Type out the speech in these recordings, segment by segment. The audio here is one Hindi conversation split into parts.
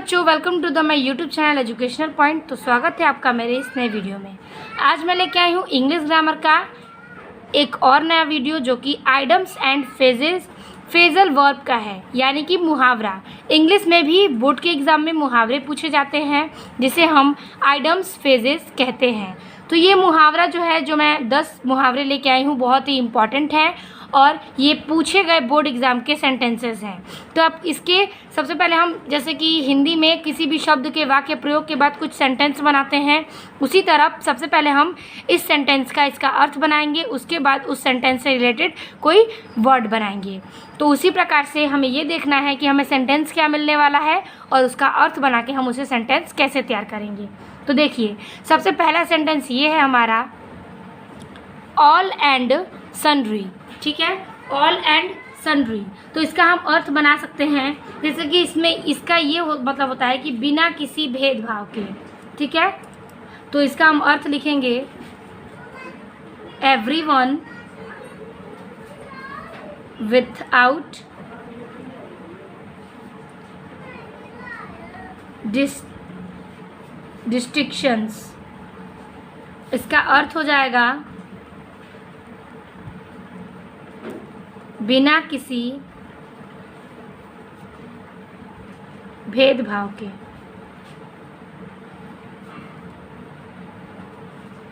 बच्चों, welcome to the my YouTube channel educational point. तो स्वागत है आपका मेरे इस नए वीडियो में। आज मैं लेके आई हूँ इंग्लिश ग्रामर का एक और नया वीडियो जो कि idioms and phases phrasal verb का है, यानी कि मुहावरा। इंग्लिश में भी बोर्ड के एग्ज़ाम में मुहावरे पूछे जाते हैं जिसे हम आइडम्स फेजेस कहते हैं। तो ये मुहावरा जो है, जो मैं 10 मुहावरे लेके आई हूँ, बहुत ही इम्पॉर्टेंट है और ये पूछे गए बोर्ड एग्ज़ाम के सेंटेंसेस हैं। तो अब इसके सबसे पहले हम, जैसे कि हिंदी में किसी भी शब्द के वाक्य प्रयोग के बाद कुछ सेंटेंस बनाते हैं, उसी तरह सबसे पहले हम इस सेंटेंस का इसका अर्थ बनाएंगे, उसके बाद उस सेंटेंस से रिलेटेड कोई वर्ड बनाएंगे। तो उसी प्रकार से हमें ये देखना है कि हमें सेंटेंस क्या मिलने वाला है और उसका अर्थ बना के हम उसे सेंटेंस कैसे तैयार करेंगे। तो देखिए, सबसे पहला सेंटेंस ये है हमारा, ऑल एंड सन्ड्री। ठीक है, ऑल एंड सन्ड्री। तो इसका हम अर्थ बना सकते हैं, जैसे कि इसमें इसका ये मतलब होता है कि बिना किसी भेदभाव के। ठीक है, तो इसका हम अर्थ लिखेंगे, एवरीवन विथआउट डिस्टिंक्शंस। इसका अर्थ हो जाएगा बिना किसी भेदभाव के।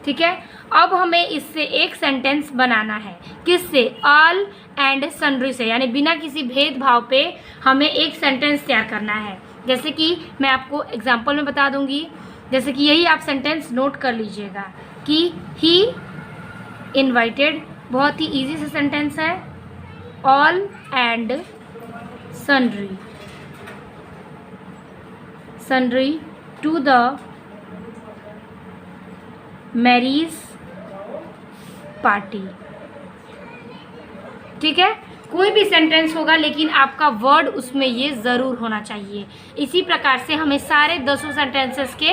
ठीक है, अब हमें इससे एक सेंटेंस बनाना है। किससे? ऑल एंड सन्ड्री से, यानी बिना किसी भेदभाव पे हमें एक सेंटेंस तैयार करना है। जैसे कि मैं आपको एग्जांपल में बता दूंगी, जैसे कि यही आप सेंटेंस नोट कर लीजिएगा कि ही इनवाइटेड। बहुत ही इजी सा सेंटेंस है, all and sundry to the marriage party. ठीक है, कोई भी सेंटेंस होगा लेकिन आपका वर्ड उसमें ये ज़रूर होना चाहिए। इसी प्रकार से हमें सारे 10 सेंटेंसेस के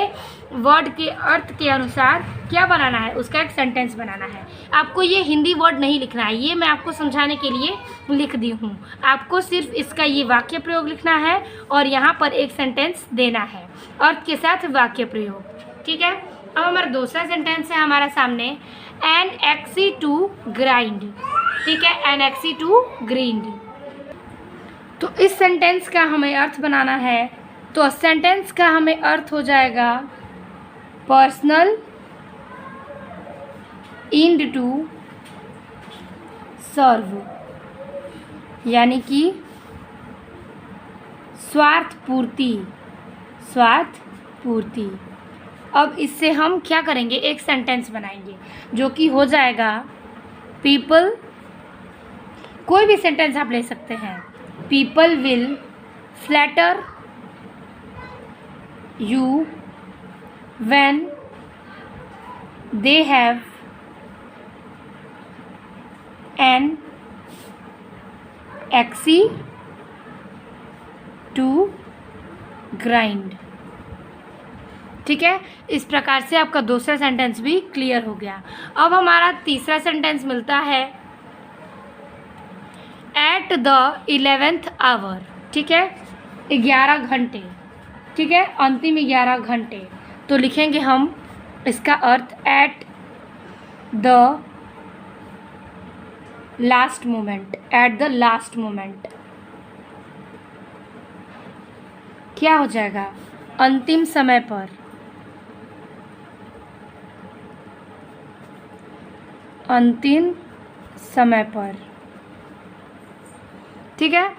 वर्ड के अर्थ के अनुसार क्या बनाना है, उसका एक सेंटेंस बनाना है। आपको ये हिंदी वर्ड नहीं लिखना है, ये मैं आपको समझाने के लिए लिख दी हूँ। आपको सिर्फ इसका ये वाक्य प्रयोग लिखना है और यहाँ पर एक सेंटेंस देना है अर्थ के साथ वाक्य प्रयोग। ठीक है, अब हमारा दूसरा सेंटेंस है हमारा सामने, एन एक्सी टू ग्राइंड। ठीक है, एन एक्सी टू ग्राइंड। तो इस सेंटेंस का हमें अर्थ बनाना है। तो सेंटेंस का हमें अर्थ हो जाएगा, पर्सनल इंड टू सर्व, यानी कि स्वार्थ पूर्ति। अब इससे हम क्या करेंगे, एक सेंटेंस बनाएंगे जो कि हो जाएगा, पीपल, कोई भी सेंटेंस आप ले सकते हैं, people will flatter you when they have an axe to grind। ठीक है, इस प्रकार से आपका दूसरा सेंटेंस भी क्लियर हो गया। अब हमारा तीसरा सेंटेंस मिलता है, एट द 11th आवर। ठीक है, 11 घंटे। ठीक है, अंतिम 11 घंटे। तो लिखेंगे हम इसका अर्थ, at the last moment. At the last moment क्या हो जाएगा, अंतिम समय पर। अंतिम समय पर। ठीक है,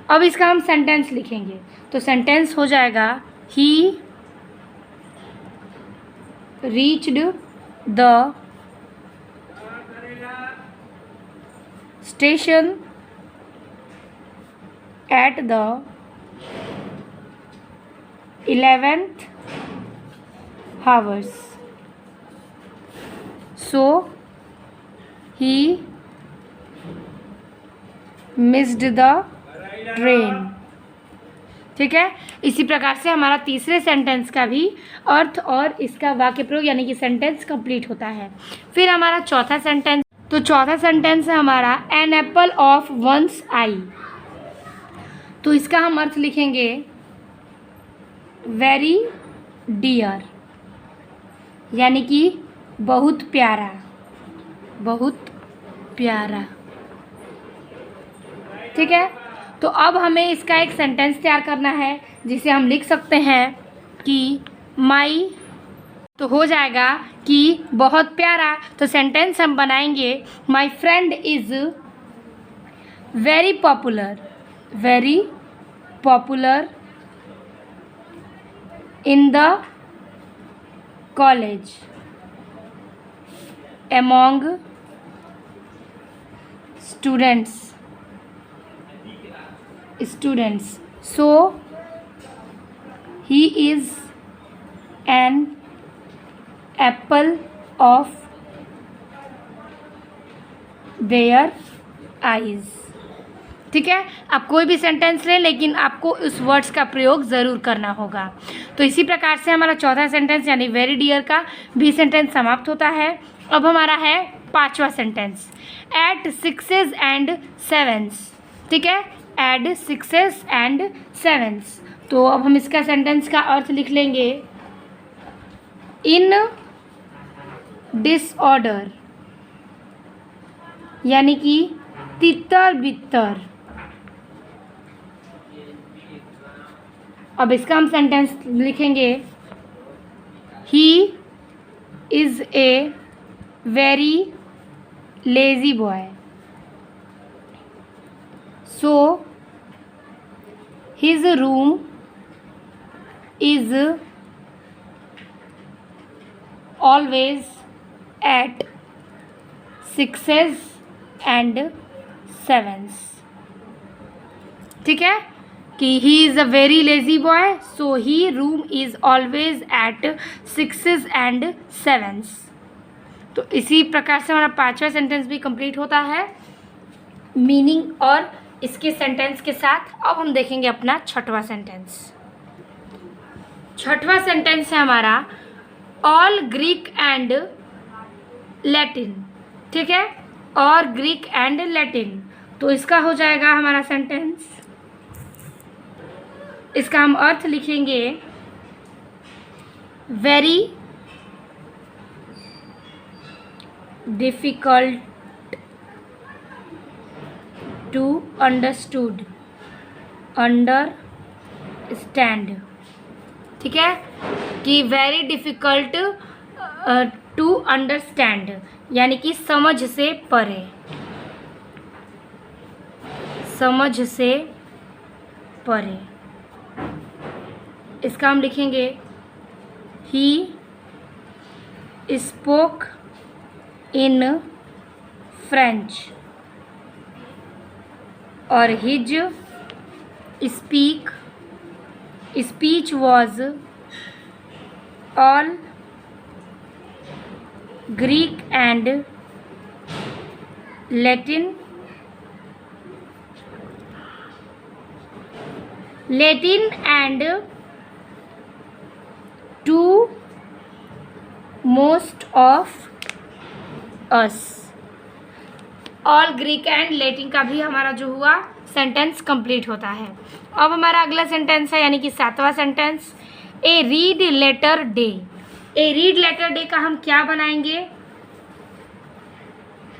अब इसका हम सेंटेंस लिखेंगे। तो सेंटेंस हो जाएगा, ही reached the station at the 11th hours, so he missed the train। ठीक है, इसी प्रकार से हमारा तीसरे सेंटेंस का भी अर्थ और इसका वाक्य प्रयोग, यानी कि सेंटेंस कंप्लीट होता है। फिर हमारा चौथा सेंटेंस, तो चौथा सेंटेंस है हमारा, an apple of one's eye. तो इसका हम अर्थ लिखेंगे, वेरी डियर, यानी कि बहुत प्यारा, बहुत प्यारा। ठीक है, तो अब हमें इसका एक सेंटेंस तैयार करना है जिसे हम लिख सकते हैं कि माई, तो हो जाएगा कि बहुत प्यारा, तो सेंटेंस हम बनाएंगे my friend is very popular, very popular in the college among students, so he is an apple of their eyes। ठीक है, आप कोई भी सेंटेंस लें लेकिन आपको उस वर्ड्स का प्रयोग ज़रूर करना होगा। तो इसी प्रकार से हमारा चौथा सेंटेंस यानी वेरी डियर का भी सेंटेंस समाप्त होता है। अब हमारा है पांचवा sentence, at sixes and sevens. ठीक है, एट सिक्सेस एंड सेवेंस। तो अब हम इसका सेंटेंस का अर्थ लिख लेंगे, इन डिसऑर्डर, यानी कि तितर बितर। अब इसका हम सेंटेंस लिखेंगे, he is a very lazy boy, so his room is always at sixes and sevens. ठीक है, कि he is a very lazy boy, so he room is always at sixes and sevens. तो इसी प्रकार से हमारा पांचवा सेंटेंस भी कंप्लीट होता है मीनिंग और इसके सेंटेंस के साथ। अब हम देखेंगे अपना छठवां सेंटेंस। छठवां सेंटेंस है हमारा ऑल ग्रीक एंड लैटिन। ठीक है, और ग्रीक एंड लैटिन। तो इसका हो जाएगा हमारा सेंटेंस, इसका हम अर्थ लिखेंगे, very difficult to understood, understand. ठीक है, कि वेरी डिफिकल्ट टू अंडरस्टैंड, यानी कि समझ से परे, समझ से परे। इसका हम लिखेंगे, ही स्पोक इन फ्रेंच और his speech was all Greek and Latin and to most of us. All Greek and Latin का भी हमारा जो हुआ सेंटेंस कंप्लीट होता है। अब हमारा अगला सेंटेंस है यानी कि सातवां सेंटेंस, ए रीड लेटर डे। ए रीड लेटर डे का हम क्या बनाएंगे,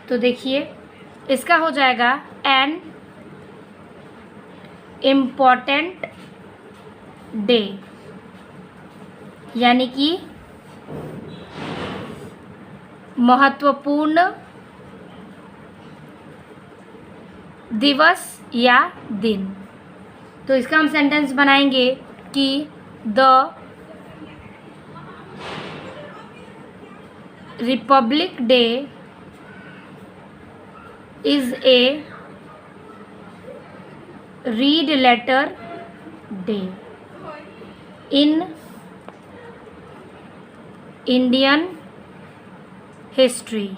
तो देखिए इसका हो जाएगा एन इम्पॉर्टेंट डे, यानी कि महत्वपूर्ण दिवस या दिन। तो इसका हम सेंटेंस बनाएंगे कि the republic day is a red letter day in Indian history.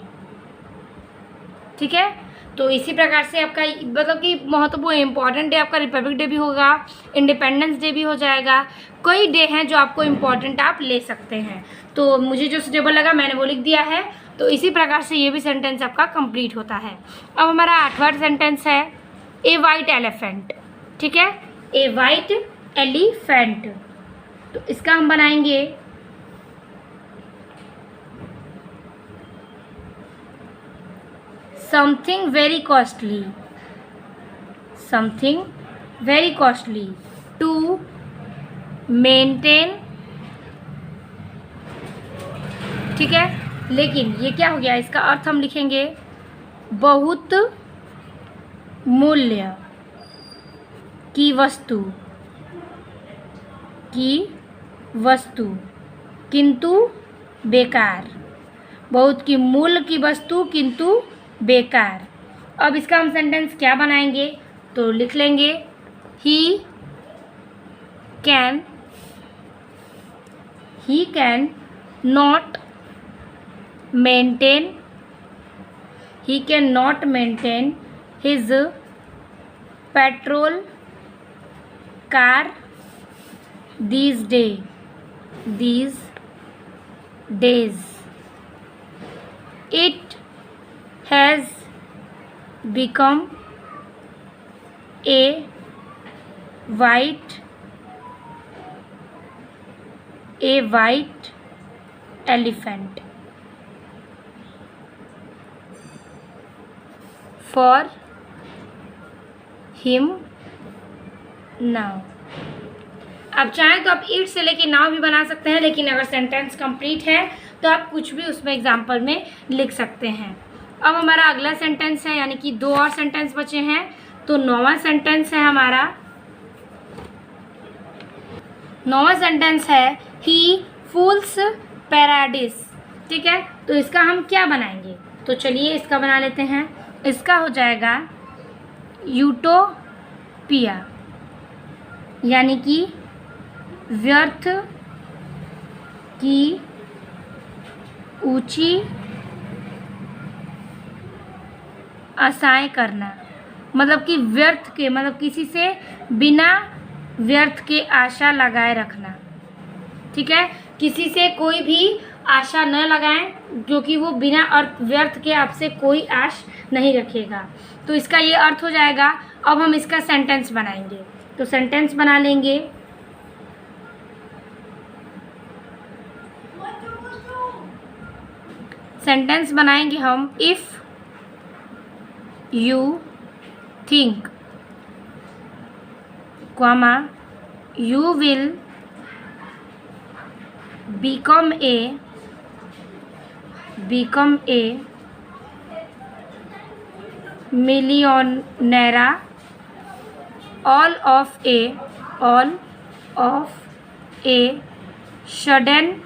ठीक है, तो इसी प्रकार से आपका मतलब कि महत्वपूर्ण इम्पॉर्टेंट डे आपका रिपब्लिक डे भी होगा, इंडिपेंडेंस डे भी हो जाएगा। कई डे हैं जो आपको इम्पॉर्टेंट आप ले सकते हैं, तो मुझे जो सुटेबल लगा मैंने वो लिख दिया है। तो इसी प्रकार से ये भी सेंटेंस आपका कंप्लीट होता है। अब हमारा आठवां सेंटेंस है ए वाइट एलिफेंट। ठीक है, ए वाइट एलिफेंट, तो इसका हम बनाएंगे something very costly, something very costly to maintain. ठीक है, लेकिन ये क्या हो गया, इसका अर्थ हम लिखेंगे बहुत मूल्य की वस्तु, की वस्तु किंतु बेकार, बहुत की मूल्य की वस्तु किंतु बेकार। अब इसका हम सेंटेंस क्या बनाएंगे, तो लिख लेंगे he can not maintain, he cannot maintain his petrol car these days. It has become a white elephant for him now। आप चाहें तो आप इट से लेके नाउ भी बना सकते हैं, लेकिन अगर सेंटेंस कंप्लीट है तो आप कुछ भी उसमें एग्जाम्पल में लिख सकते हैं। अब हमारा अगला सेंटेंस है, यानी कि 2 और सेंटेंस बचे हैं। तो 9वां सेंटेंस है हमारा, 9वां सेंटेंस है ही फूल्स पैराडिस। ठीक है, तो इसका हम क्या बनाएंगे, तो चलिए इसका बना लेते हैं। इसका हो जाएगा यूटोपिया, यानी कि व्यर्थ की ऊंची आशाएं करना, मतलब कि व्यर्थ के, मतलब किसी से बिना व्यर्थ के आशा लगाए रखना। ठीक है, किसी से कोई भी आशा न लगाएं, क्योंकि वो बिना अर्थ व्यर्थ के आपसे कोई आश नहीं रखेगा। तो इसका ये अर्थ हो जाएगा। अब हम इसका सेंटेंस बनाएंगे, तो सेंटेंस बना लेंगे सेंटेंस बनाएंगे हम if you think, comma you will become a millionaire all of a sudden,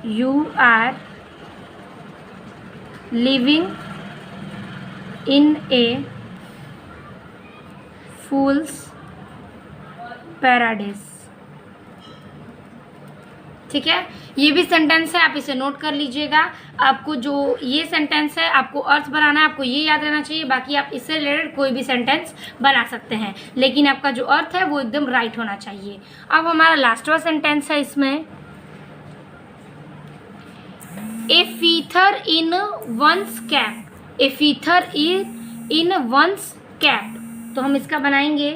you are living in a fool's paradise. ठीक है, ये भी सेंटेंस है, आप इसे नोट कर लीजिएगा। आपको जो ये सेंटेंस है आपको अर्थ बनाना है, आपको ये याद रहना चाहिए। बाकी आप इससे रिलेटेड कोई भी सेंटेंस बना सकते हैं, लेकिन आपका जो अर्थ है वो एकदम राइट होना चाहिए। अब हमारा लास्टवा सेंटेंस है इसमें ए फीथर इन वंस कैप, ए फीथर इन वंस कैप। तो हम इसका बनाएंगे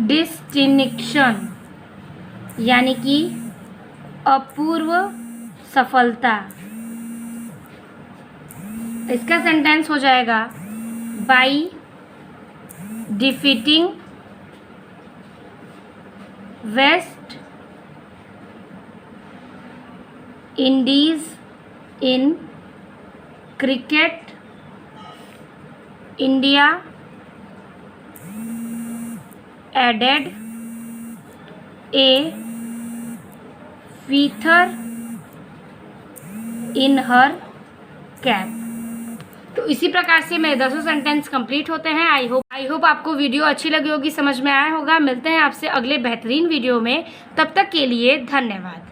डिस्टिंक्शन, यानी कि अपूर्व सफलता। इसका सेंटेंस हो जाएगा by defeating West Indies in cricket, India added a feather in her cap। तो इसी प्रकार से मेरे 10 सेंटेंस कंप्लीट होते हैं। आई होप आपको वीडियो अच्छी लगी होगी, समझ में आया होगा। मिलते हैं आपसे अगले बेहतरीन वीडियो में, तब तक के लिए धन्यवाद।